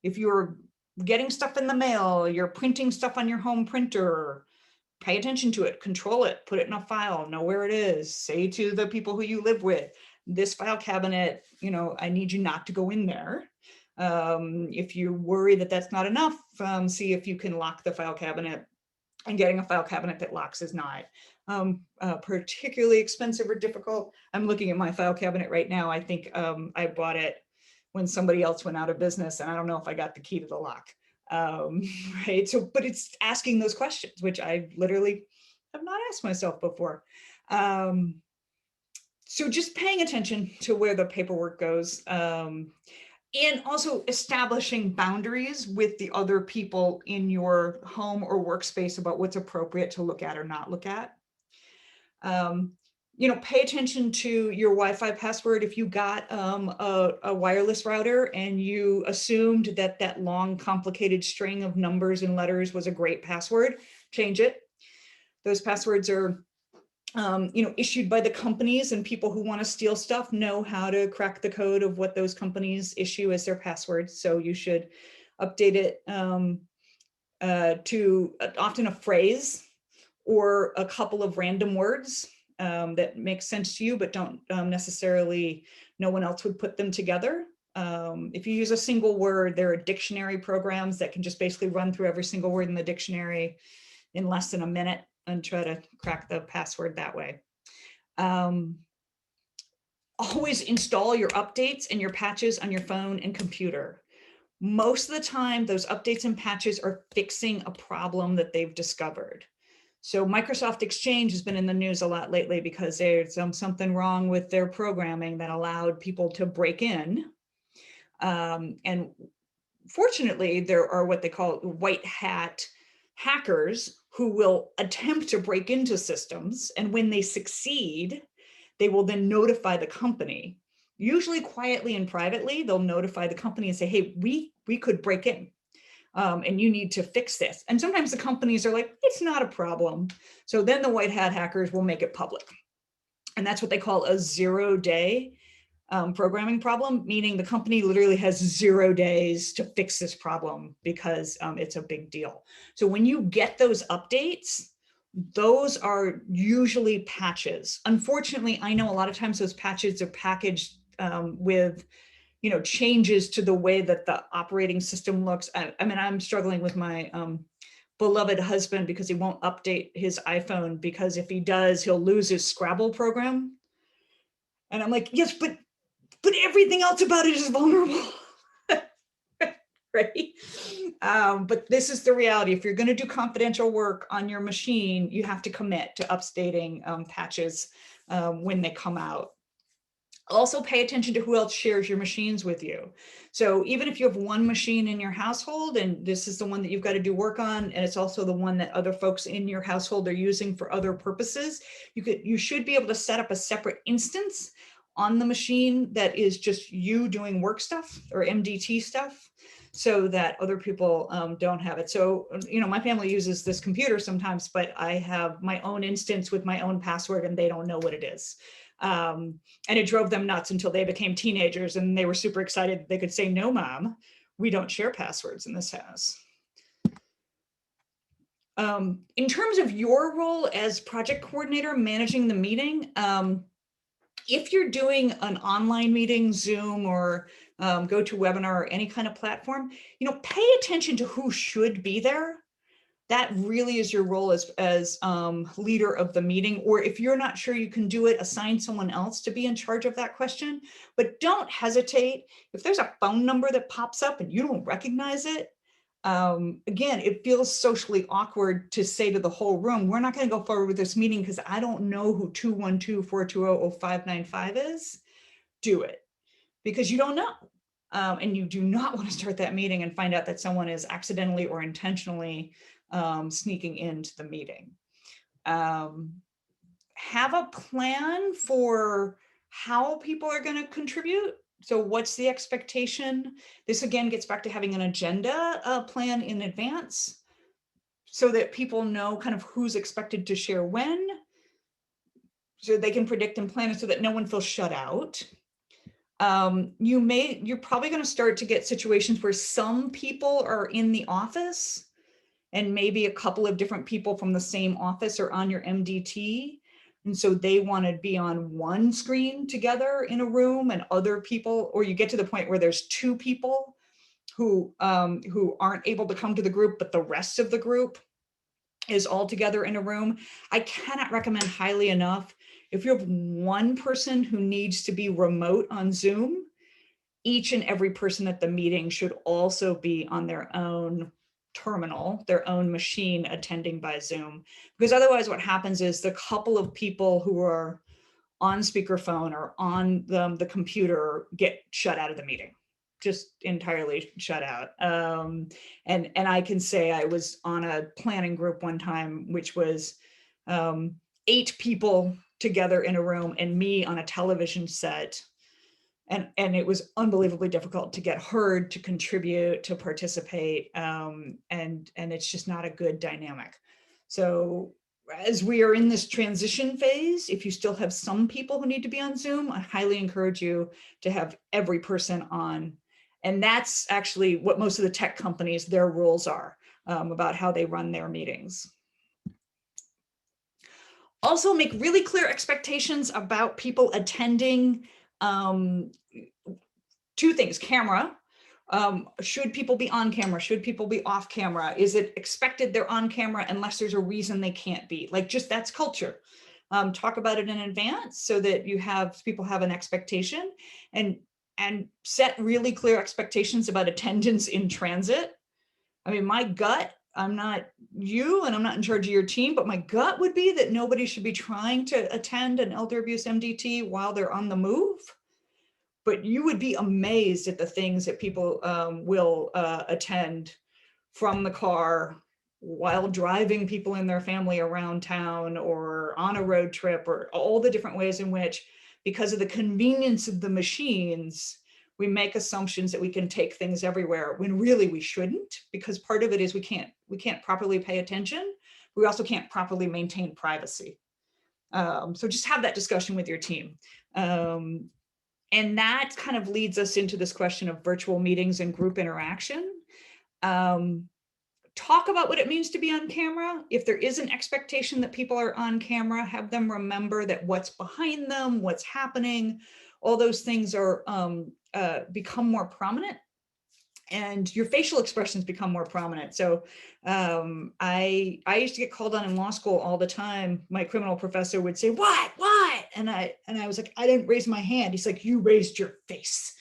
If you're getting stuff in the mail, you're printing stuff on your home printer, pay attention to it, control it, put it in a file, know where it is, say to the people who you live with, this file cabinet, I need you not to go in there. If you worry that that's not enough, see if you can lock the file cabinet, and getting a file cabinet that locks is not particularly expensive or difficult. I'm looking at my file cabinet right now. I think I bought it when somebody else went out of business, and I don't know if I got the key to the lock. Right. So, but it's asking those questions, which I literally have not asked myself before. So just paying attention to where the paperwork goes, and also establishing boundaries with the other people in your home or workspace about what's appropriate to look at or not look at. Pay attention to your Wi-Fi password. If you got a wireless router and you assumed that long, complicated string of numbers and letters was a great password, change it. Those passwords are issued by the companies, and people who want to steal stuff know how to crack the code of what those companies issue as their password. So you should update it to often a phrase or a couple of random words that make sense to you, but don't necessarily, no one else would put them together. If you use a single word, there are dictionary programs that can just basically run through every single word in the dictionary in less than a minute and try to crack the password that way. Always install your updates and your patches on your phone and computer. Most of the time, those updates and patches are fixing a problem that they've discovered. So Microsoft Exchange has been in the news a lot lately because there's something wrong with their programming that allowed people to break in. And fortunately, there are what they call white hat hackers who will attempt to break into systems. And when they succeed, they will then notify the company. Usually quietly and privately, they'll notify the company and say, hey, we could break in. And you need to fix this. And sometimes the companies are like, it's not a problem. So then the white hat hackers will make it public. And that's what they call a 0-day programming problem, meaning the company literally has 0 days to fix this problem because it's a big deal. So when you get those updates, those are usually patches. Unfortunately, I know a lot of times those patches are packaged with changes to the way that the operating system looks. I mean, I'm struggling with my beloved husband because he won't update his iPhone, because if he does, he'll lose his Scrabble program. And I'm like, yes, but everything else about it is vulnerable. Right? But this is the reality. If you're going to do confidential work on your machine, you have to commit to updating patches when they come out. Also pay attention to who else shares your machines with you. So even if you have one machine in your household and this is the one that you've got to do work on, and it's also the one that other folks in your household are using for other purposes, you should be able to set up a separate instance on the machine that is just you doing work stuff or MDT stuff, so that other people don't have it. So, my family uses this computer sometimes, but I have my own instance with my own password and they don't know what it is. And it drove them nuts until they became teenagers and they were super excited. They could say, no, Mom, we don't share passwords in this house. In terms of your role as project coordinator managing the meeting, if you're doing an online meeting, Zoom or GoToWebinar or any kind of platform, pay attention to who should be there. That really is your role as leader of the meeting. Or if you're not sure you can do it, assign someone else to be in charge of that question. But don't hesitate. If there's a phone number that pops up and you don't recognize it, again, it feels socially awkward to say to the whole room, we're not going to go forward with this meeting because I don't know who 212-420-0595 is. Do it because you don't know. And you do not want to start that meeting and find out that someone is accidentally or intentionally sneaking into the meeting. Have a plan for how people are going to contribute. So what's the expectation? This again gets back to having an agenda plan in advance so that people know kind of who's expected to share when, so they can predict and plan it so that no one feels shut out. You're probably going to start to get situations where some people are in the office and maybe a couple of different people from the same office are on your MDT. And so they want to be on one screen together in a room, and other people, or you get to the point where there's two people who aren't able to come to the group, but the rest of the group is all together in a room. I cannot recommend highly enough, if you have one person who needs to be remote on Zoom, each and every person at the meeting should also be on their own terminal, their own machine attending by Zoom. Because otherwise what happens is the couple of people who are on speakerphone or on the computer get shut out of the meeting, just entirely shut out. And I can say I was on a planning group one time, which was 8 people together in a room and me on a television set. And it was unbelievably difficult to get heard, to contribute, to participate. And it's just not a good dynamic. So as we are in this transition phase, if you still have some people who need to be on Zoom, I highly encourage you to have every person on. And that's actually what most of the tech companies, their rules are about how they run their meetings. Also make really clear expectations about people attending. Two things: camera. Should people be on camera? Should people be off camera? Is it expected they're on camera unless there's a reason they can't be? Like, just that's culture. Talk about it in advance so that you have people have an expectation, and set really clear expectations about attendance in transit. I mean, my gut, I'm not you and I'm not in charge of your team, but my gut would be that nobody should be trying to attend an elder abuse MDT while they're on the move. But you would be amazed at the things that people will attend from the car while driving people in their family around town or on a road trip, or all the different ways in which, because of the convenience of the machines, we make assumptions that we can take things everywhere when really we shouldn't, because part of it is we can't properly pay attention. We also can't properly maintain privacy. So just have that discussion with your team. And that kind of leads us into this question of virtual meetings and group interaction. Talk about what it means to be on camera. If there is an expectation that people are on camera, have them remember that what's behind them, what's happening, all those things are become more prominent, and your facial expressions become more prominent. So I used to get called on in law school all the time. My criminal professor would say, what? And I was like, I didn't raise my hand. He's like, you raised your face.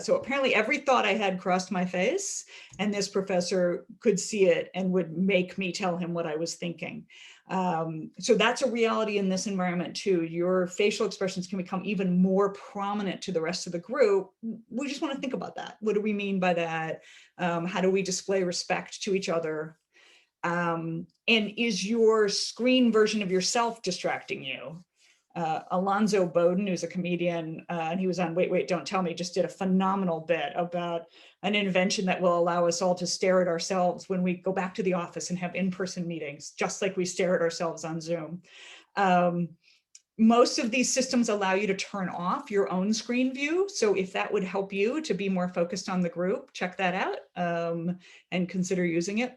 So apparently every thought I had crossed my face, and this professor could see it and would make me tell him what I was thinking. So that's a reality in this environment too. Your facial expressions can become even more prominent to the rest of the group. We just want to think about that. What do we mean by that? How do we display respect to each other? And is your screen version of yourself distracting you? Alonzo Bowden, who's a comedian, and he was on Wait, Don't Tell Me, just did a phenomenal bit about an invention that will allow us all to stare at ourselves when we go back to the office and have in-person meetings, just like we stare at ourselves on Zoom. Most of these systems allow you to turn off your own screen view. So if that would help you to be more focused on the group, check that out and consider using it.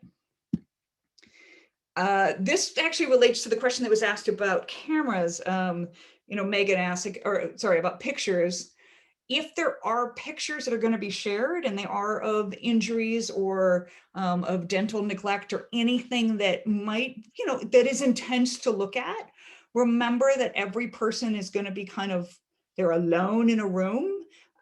This actually relates to the question that was asked about cameras. Megan asked, about pictures. If there are pictures that are going to be shared and they are of injuries or of dental neglect or anything that might, that is intense to look at, remember that every person is going to be they're alone in a room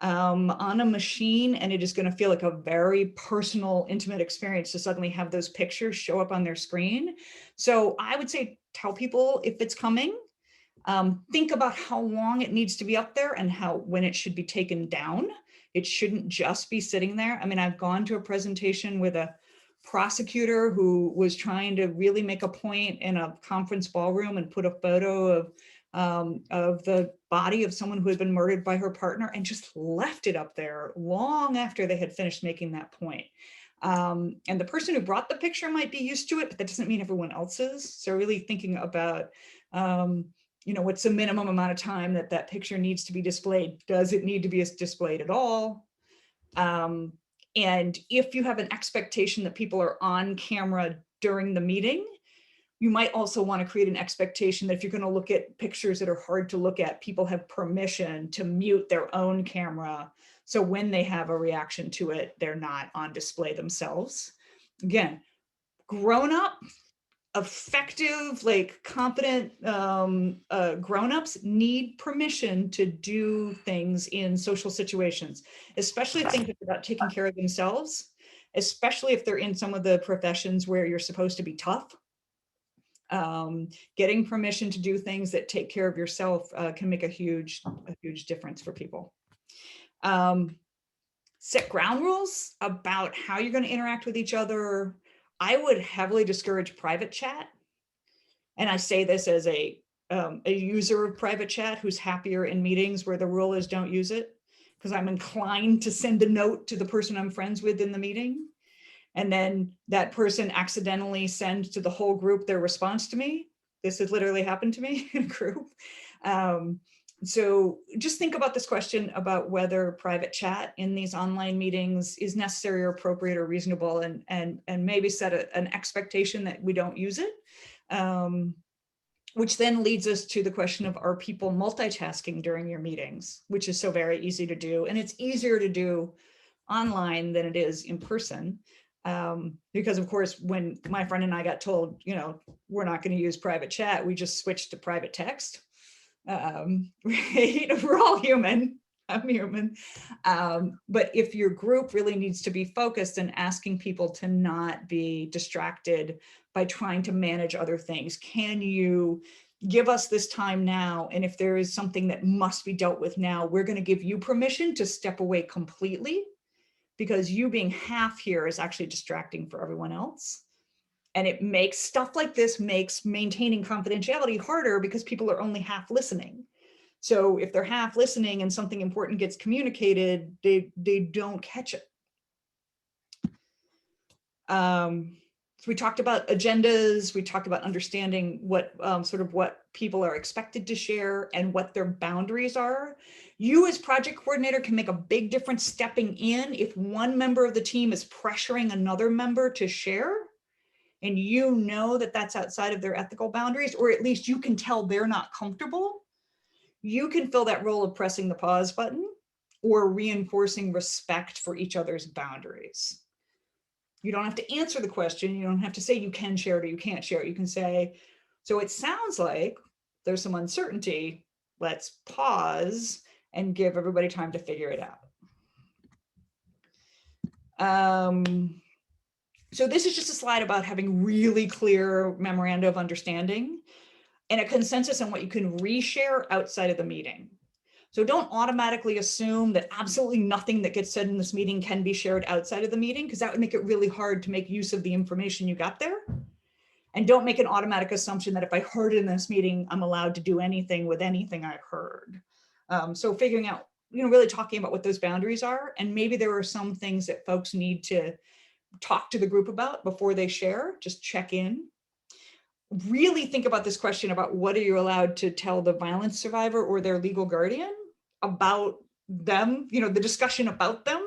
on a machine, and it is going to feel like a very personal, intimate experience to suddenly have those pictures show up on their screen. So I would say, tell people if it's coming. Think about how long it needs to be up there and when it should be taken down. It shouldn't just be sitting there. I mean, I've gone to a presentation with a prosecutor who was trying to really make a point in a conference ballroom and put a photo of the body of someone who had been murdered by her partner, and just left it up there long after they had finished making that point. And the person who brought the picture might be used to it, but that doesn't mean everyone else is. So really thinking about, what's the minimum amount of time that picture needs to be displayed? Does it need to be displayed at all? And if you have an expectation that people are on camera during the meeting, you might also want to create an expectation that if you're going to look at pictures that are hard to look at, people have permission to mute their own camera. So when they have a reaction to it, they're not on display themselves. Again, grown-up, effective, competent grown-ups need permission to do things in social situations, especially if things are about taking care of themselves, especially if they're in some of the professions where you're supposed to be tough. Getting permission to do things that take care of yourself can make a huge difference for people. Set ground rules about how you're going to interact with each other. I would heavily discourage private chat. And I say this as a user of private chat who's happier in meetings where the rule is don't use it, because I'm inclined to send a note to the person I'm friends with in the meeting. And then that person accidentally sends to the whole group their response to me. This has literally happened to me in a group. So just think about this question about whether private chat in these online meetings is necessary or appropriate or reasonable, and maybe set an expectation that we don't use it. Which then leads us to the question of, are people multitasking during your meetings, which is so very easy to do. And it's easier to do online than it is in person. Because of course, when my friend and I got told, we're not going to use private chat, we just switched to private text. Right? We're all human. I'm human. But if your group really needs to be focused, and asking people to not be distracted by trying to manage other things, can you give us this time now? And if there is something that must be dealt with now, we're going to give you permission to step away completely, because you being half here is actually distracting for everyone else. And it makes stuff like this makes maintaining confidentiality harder, because people are only half listening. So if they're half listening and something important gets communicated, they don't catch it. So we talked about agendas. We talked about understanding what what people are expected to share and what their boundaries are. You as project coordinator can make a big difference stepping in if one member of the team is pressuring another member to share, and that that's outside of their ethical boundaries, or at least you can tell they're not comfortable. You can fill that role of pressing the pause button or reinforcing respect for each other's boundaries. You don't have to answer the question. You don't have to say you can share it or you can't share it. You can say, so it sounds like there's some uncertainty. Let's pause and give everybody time to figure it out. So this is just a slide about having really clear memoranda of understanding and a consensus on what you can reshare outside of the meeting. So don't automatically assume that absolutely nothing that gets said in this meeting can be shared outside of the meeting, because that would make it really hard to make use of the information you got there. And don't make an automatic assumption that if I heard it in this meeting, I'm allowed to do anything with anything I heard. So figuring out, really talking about what those boundaries are, and maybe there are some things that folks need to talk to the group about before they share. Just check in. Really think about this question about what are you allowed to tell the violence survivor or their legal guardian about them, the discussion about them.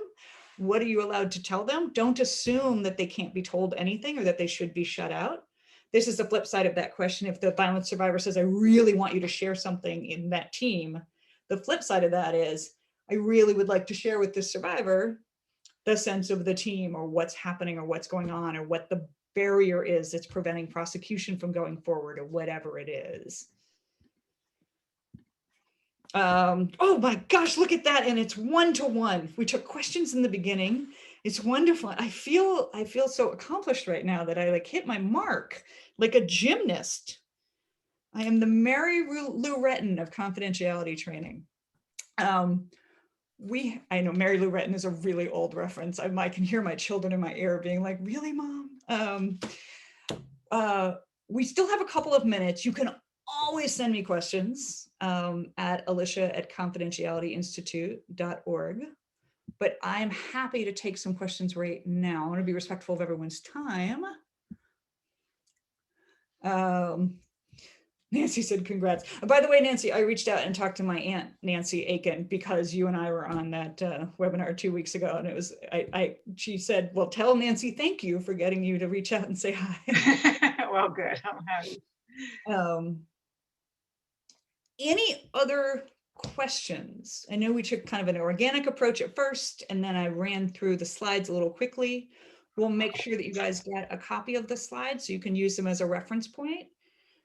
What are you allowed to tell them? Don't assume that they can't be told anything or that they should be shut out. This is the flip side of that question. If the violence survivor says, I really want you to share something in that team, the flip side of that is, I really would like to share with this survivor the sense of the team, or what's happening, or what's going on, or what the barrier is that's preventing prosecution from going forward, or whatever it is. Oh my gosh, look at that. And it's 1-to-1. We took questions in the beginning. It's wonderful. I feel so accomplished right now that I hit my mark like a gymnast. I am the Mary Lou Retton of confidentiality training. I know Mary Lou Retton is a really old reference. I can hear my children in my ear being like, really, Mom? We still have a couple of minutes. You can always send me questions at alicia@confidentialityinstitute.org. But I'm happy to take some questions right now. I want to be respectful of everyone's time. Nancy said, congrats. By the way, Nancy, I reached out and talked to my aunt, Nancy Aiken, because you and I were on that webinar 2 weeks ago. And it was, she said, well, tell Nancy, thank you for getting you to reach out and say hi. Well, good. I'm happy. Any other questions? I know we took kind of an organic approach at first, and then I ran through the slides a little quickly. We'll make sure that you guys get a copy of the slides so you can use them as a reference point.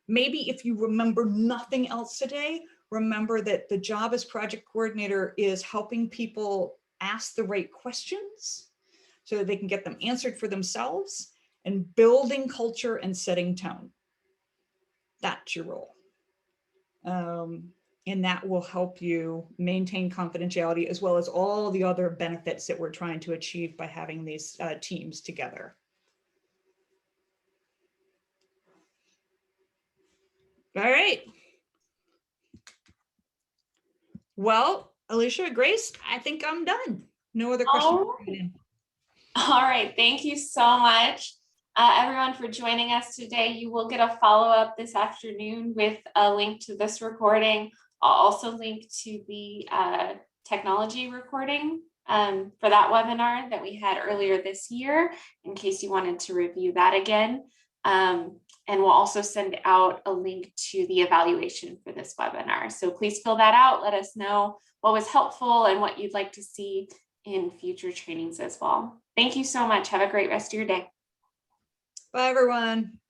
Maybe if you remember nothing else today, remember that the job as project coordinator is helping people ask the right questions so that they can get them answered for themselves, and building culture and setting tone. That's your role. And that will help you maintain confidentiality, as well as all the other benefits that we're trying to achieve by having these teams together. All right. Well, Alicia, Grace, I think I'm done. No other questions. All right. Thank you so much. everyone for joining us today. You will get a follow-up this afternoon with a link to this recording. I'll also link to the technology recording for that webinar that we had earlier this year, in case you wanted to review that again. And we'll also send out a link to the evaluation for this webinar. So please fill that out. Let us know what was helpful and what you'd like to see in future trainings as well. Thank you so much. Have a great rest of your day. Bye, everyone.